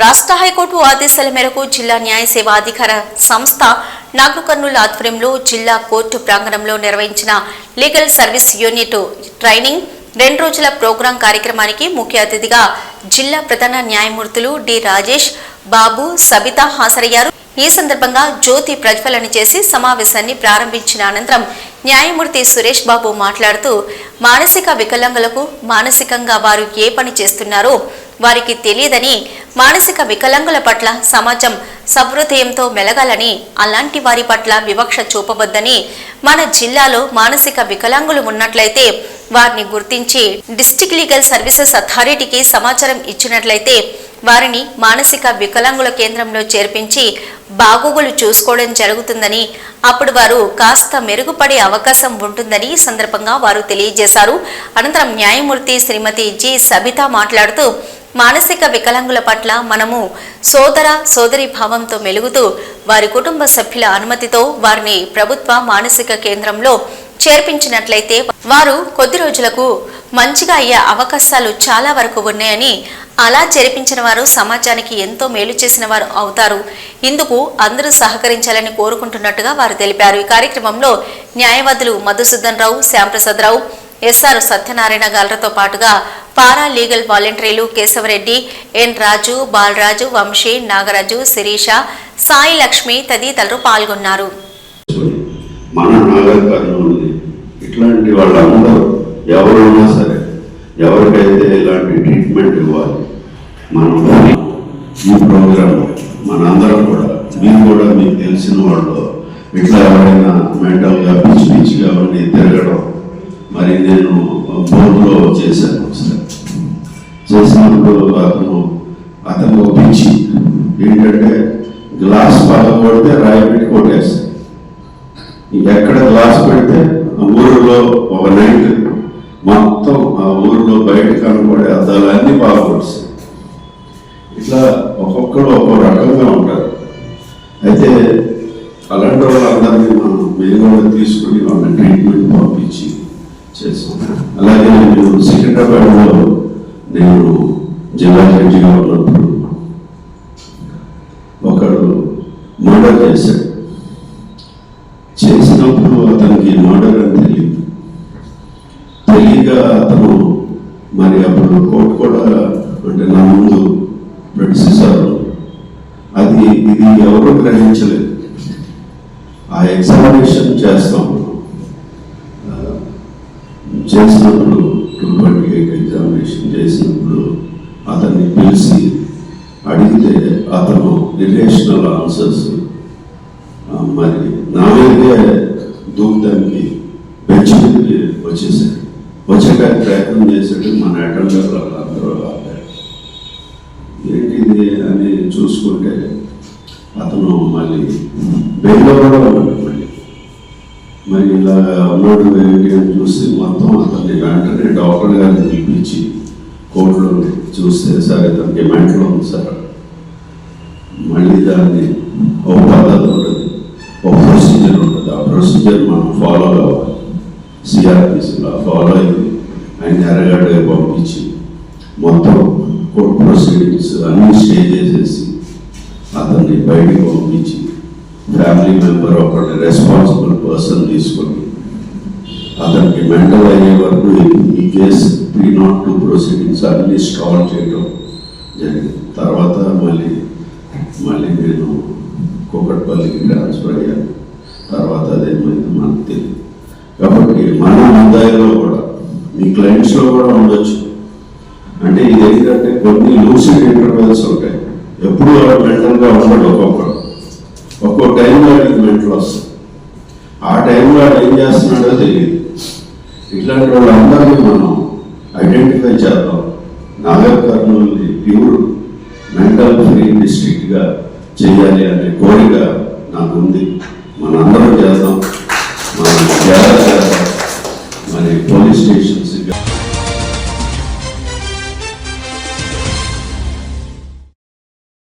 రాష్ట్ర హైకోర్టు ఆదేశాల మేరకు జిల్లా న్యాయ సేవా అధికార సంస్థ నాగర్ కర్నూలు ఆధ్వర్యంలో జిల్లా కోర్టు ప్రాంగణంలో నిర్వహించిన లీగల్ సర్వీస్ యూనిట్ ట్రైనింగ్ 2 రోజుల ప్రోగ్రాం కార్యక్రమానికి ముఖ్య అతిథిగా జిల్లా ప్రధాన న్యాయమూర్తులు డి రాజేష్ బాబు సబితా హాజరయ్యారు. ఈ సందర్భంగా జ్యోతి ప్రజ్వలన చేసి సమావేశాన్ని ప్రారంభించిన అనంతరం న్యాయమూర్తి సురేష్ బాబు మాట్లాడుతూ మానసిక వికలాంగులకు మానసికంగా వారు ఏ పని చేస్తున్నారో వారికి తెలియదని, మానసిక వికలాంగుల పట్ల సమాజం సహృదయంతో మెలగాలని, అలాంటి వారి పట్ల వివక్ష చూపవద్దని, మన జిల్లాలో మానసిక వికలాంగులు ఉన్నట్లయితే వారిని గుర్తించి డిస్ట్రిక్ట్ లీగల్ సర్వీసెస్ అథారిటీకి సమాచారం ఇచ్చినట్లయితే వారిని మానసిక వికలాంగుల కేంద్రంలో చేర్పించి బాగోగులు చూసుకోవడం జరుగుతుందని, అప్పుడు వారు కాస్త మెరుగుపడే అవకాశం ఉంటుందని సందర్భంగా వారు తెలియజేశారు. అనంతరం న్యాయమూర్తి శ్రీమతి జి సబిత మాట్లాడుతూ మానసిక వికలాంగుల పట్ల మనము సోదర సోదరి భావంతో మెలుగుతూ వారి కుటుంబ సభ్యుల అనుమతితో వారిని ప్రభుత్వ మానసిక కేంద్రంలో చేర్పించినట్లయితే వారు కొద్ది రోజులకు మంచిగా అయ్యే అవకాశాలు చాలా వరకు ఉన్నాయని, అలా చేర్పించిన వారు సమాజానికి ఎంతో మేలు చేసిన వారు అవుతారు. ఇందుకు అందరూ సహకరించాలని కోరుకుంటున్నట్టుగా వారు తెలిపారు. ఈ కార్యక్రమంలో న్యాయవాదులు మధుసూదన్ రావు, శ్యాంప్రసాద్ రావు, ఎస్ఆర్ సత్యనారాయణ గాలతో పాటుగా పారా లీగల్ వాలంటీర్లు కేశవరెడ్డి, ఎన్ రాజు, బాలరాజు, వంశీ, నాగరాజు, శిరీష, సాయి లక్ష్మి తదితరులు పాల్గొన్నారు. మన నాగర్ కర్నూలు ఇట్లాంటి వాళ్ళందరూ ఎవరున్నా సరే, ఎవరికైతే ఇలాంటి ట్రీట్మెంట్ ఇవ్వాలి, మనం ఈ ప్రోగ్రామ్ మనందరం కూడా, మీరు కూడా మీకు తెలిసిన వాళ్ళు ఇట్లా ఎవరైనా మెంటల్గా పిచ్చిగా ఉండి తిరగడం, మరి నేను బోర్డులో చేశాను ఒకసారి. చేసినప్పుడు అతను పిచ్చి ఏంటంటే గ్లాస్ పగలగొడితే రాయి పెట్టి కొట్టేస్తాను. ఎక్కడ గ్లాస్ పెడితే ఊరిలో ఒక నైట్ మొత్తం ఆ ఊరిలో బయట కనబడే అద్దాలన్నీ బాగుపడుస్తాయి. ఇట్లా ఒక్కొక్కరు ఒక్కో రకంగా ఉంటారు. అయితే అలాంటి వాళ్ళందరినీ మనం వేగంగా తీసుకుని వాళ్ళని ట్రీట్మెంట్ పంపించి చేస్తాం. అలాగే నేను సికింద్రాబాద్లో నేను జిల్లా జడ్జిగా ఉన్నప్పుడు ఒకడు మర్డర్ చేశాడు. చేసినప్పుడు అతనికి మర్డర్ అని తెలియక అతను మరి అప్పుడు కోర్టు కూడా అంటే నా ముందు ప్రొడ్యూసర్ అది ఇది ఎవరు గ్రహించలేదు. ఆ ఎగ్జామినేషన్ చేసినప్పుడు 228 ఎగ్జామినేషన్ చేసినప్పుడు అతన్ని పిలిచి అడిగితే అతను ఇర్రేషనల్ ఆన్సర్స్ మరి నా మీదే దూకడానికి బెంచ్ మీదకి వచ్చేసాడు. వచ్చాక ప్రయత్నం చేశాడు. మన అటెండర్ వాళ్ళందరూ ఏంటిది అని చూసుకుంటే అతను మళ్ళీ బెయిల్లో కూడా ఉన్నాడు. మరి ఇలా ఉన్నాడు ఏంటి అని చూసి మొత్తం అతన్ని వెంటనే డాక్టర్ గారిని పిలిపించి కోర్టులో చూస్తే సార్ ఇతనికి మెంటల్ ఉంది సార్, మళ్ళీ దాన్ని ఒక పద్ధతి ఉంటుంది, ఒక ప్రొసీజర్ ఉంటుంది. ఆ ప్రొసీజర్ మనం ఫాలో కావాలి. సిఆర్పిసిలో ఫాలో అయింది. ఆయన ఎర్రగడ్డగా పంపించి మొత్తం కోర్టు ప్రొసీడింగ్స్ అన్నీ స్టే చేసేసి అతన్ని బయటికి పంపించి ఫ్యామిలీ మెంబర్ ఒకటి రెస్పాన్సిబుల్ పర్సన్ తీసుకొని అతనికి మెంటల్ అయ్యే వరకు ఈ కేసు 302 ప్రొసీడింగ్స్ అన్ని స్టాల్ చేయడం జరిగింది. తర్వాత మళ్ళీ నేను కూకట్పల్లికి ట్రాన్స్ఫర్ అయ్యాను. తర్వాత అదేమైంది మనకు తెలియదు. కాబట్టి మన ముద్దాయిలో కూడా మీ క్లయింట్స్లో కూడా ఉండొచ్చు. అంటే ఇది ఏంటంటే కొన్ని లూసిడ్ ఇంటర్వెల్స్ ఉంటాయి. ఎప్పుడు వాడు మెంటల్గా ఉండడు. ఒక్కో టైంలో వాడికి మెంటల్ వస్తుంది. ఆ టైంలో వాడు ఏం చేస్తున్నాడో తెలియదు. ఇట్లాంటి వాళ్ళందరినీ మనం ఐడెంటిఫై చేద్దాం. నాగర్ కర్నూలుని ప్యూర్ మెంటల్ ఫ్రీ డిస్ట్రిక్ట్గా చేయాలి అనే కోరిక నాకు ఉంది. మనందరం చేద్దాం. మనం